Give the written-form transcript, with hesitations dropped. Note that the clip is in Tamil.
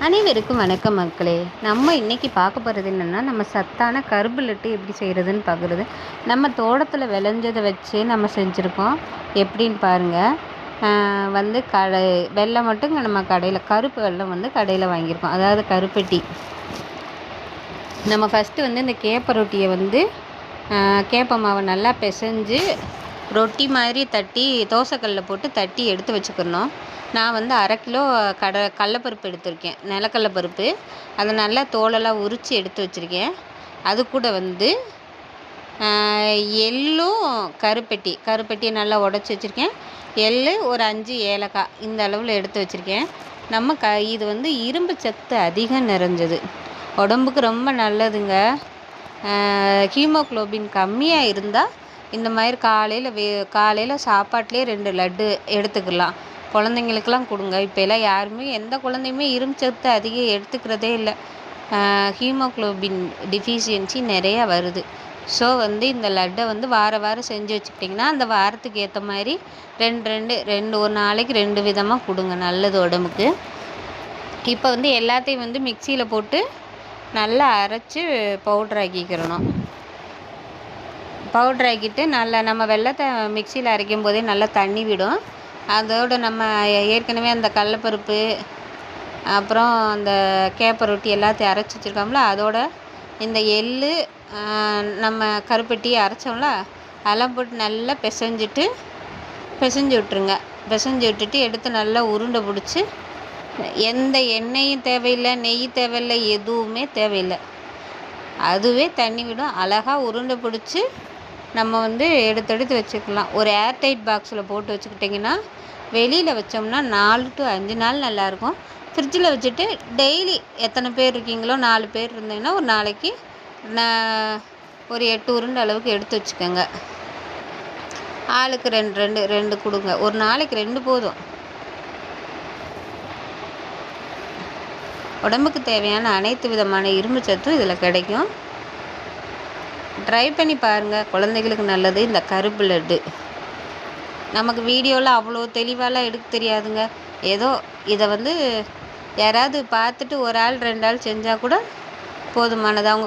அனைவருக்கும் வணக்கம் மக்களே. நம்ம இன்றைக்கி பார்க்க போகிறது என்னென்னா, நம்ம சத்தான கரும்பு லட்டு எப்படி செய்கிறதுன்னு பார்க்குறது. நம்ம தோட்டத்தில் விளைஞ்சதை வச்சு நம்ம செஞ்சுருக்கோம். எப்படின்னு பாருங்கள். வெல்லம் மட்டும் நம்ம கடையில் கருப்பு வெல்லம் கடையில் வாங்கியிருக்கோம். அதாவது கருப்பட்டி. நம்ம ஃபஸ்ட்டு இந்த கேப்பை ரொட்டியை கேப்பை மாவை நல்லா பிசைஞ்சு ரொட்டி மாதிரி தட்டி தோசைக்கல்லில் போட்டு தட்டி எடுத்து வச்சுக்கணும். நான் 1/2 கிலோ கடலைப்பருப்பு எடுத்திருக்கேன், நிலக்கடலைப்பருப்பு. அதை நல்லா தோலெல்லாம் உரித்து எடுத்து வச்சுருக்கேன். அது கூட எள்ளும் கருப்பட்டியை நல்லா உடச்சி வச்சுருக்கேன். எள் ஒரு 5 ஏலக்காய் இந்த அளவில் எடுத்து வச்சுருக்கேன். இது இரும்பு சத்து அதிகம் நிறைஞ்சது, உடம்புக்கு ரொம்ப நல்லதுங்க. ஹீமோக்ளோபின் கம்மியாக இருந்தால் இந்த மாதிரி காலையில் சாப்பாட்டிலே 2 லட்டு எடுத்துக்கலாம். குழந்தைங்களுக்கெல்லாம் கொடுங்க. இப்போ எல்லாம் யாருமே எந்த குழந்தையுமே இரும்பு சத்து அதிகம் எடுத்துக்கிறதே இல்லை. ஹீமோக்ளோபின் டிஃபிஷியன்சி நிறையா வருது. ஸோ இந்த லட்டை வாரம் செஞ்சு வச்சுக்கிட்டிங்கன்னா அந்த வாரத்துக்கு ஏற்ற மாதிரி ஒரு நாளைக்கு 2 விதமாக கொடுங்க, நல்லது உடம்புக்கு. இப்போ எல்லாத்தையும் மிக்சியில் போட்டு நல்லா அரைச்சி பவுட்ரு ஆக்கிக்கிறணும். பவுட்ரு ஆக்கிட்டு நம்ம வெல்லத்தை மிக்சியில் அரைக்கும் போதே நல்லா தண்ணி விடும். அதோடு நம்ம ஏற்கனவே அந்த கடலைப்பருப்பு அப்புறம் அந்த கேப்பை ரொட்டி எல்லாத்தையும் அரைச்சி வச்சுருக்கோம்ல, அதோட இந்த எள் நம்ம கருப்பட்டி அரைச்சோம்ல அதெல்லாம் போட்டு நல்லா பிசைஞ்சு விட்டுருங்க. பிசைஞ்சு விட்டுட்டு எடுத்து நல்லா உருண்டை பிடிச்சி, எந்த எண்ணெயும் தேவையில்லை, நெய் தேவையில்லை, எதுவுமே தேவையில்லை. அதுவே தண்ணி விடும். அழகாக உருண்டை பிடிச்சி நம்ம எடுத்து வச்சுக்கலாம். ஒரு ஏர்டைட் பாக்ஸில் போட்டு வச்சுக்கிட்டிங்கன்னா வெளியில் வச்சோம்னா 4 to 5 நாள் நல்லாயிருக்கும். ஃப்ரிட்ஜில் வச்சுட்டு டெய்லி எத்தனை பேர் இருக்கீங்களோ, 4 பேர் இருந்தீங்கன்னா ஒரு நாளைக்கு ஒரு 8 உருண்டை அளவுக்கு எடுத்து வச்சுக்கோங்க. ஆளுக்கு 2 கொடுங்க. ஒரு நாளைக்கு 2 போதும். உடம்புக்கு தேவையான அனைத்து விதமான இரும்பு சத்தும் இதில் கிடைக்கும். ட்ரை பண்ணி பாருங்கள், குழந்தைகளுக்கு நல்லது. இந்த கருப்பு லட்டு நமக்கு வீடியோவில் அவ்வளோ தெளிவாலாம் எடுக்க தெரியாதுங்க. ஏதோ இதை யாராவது பார்த்துட்டு ஒரு ஆள் 2 ஆள் செஞ்சால் கூட போதுமானது. அவங்க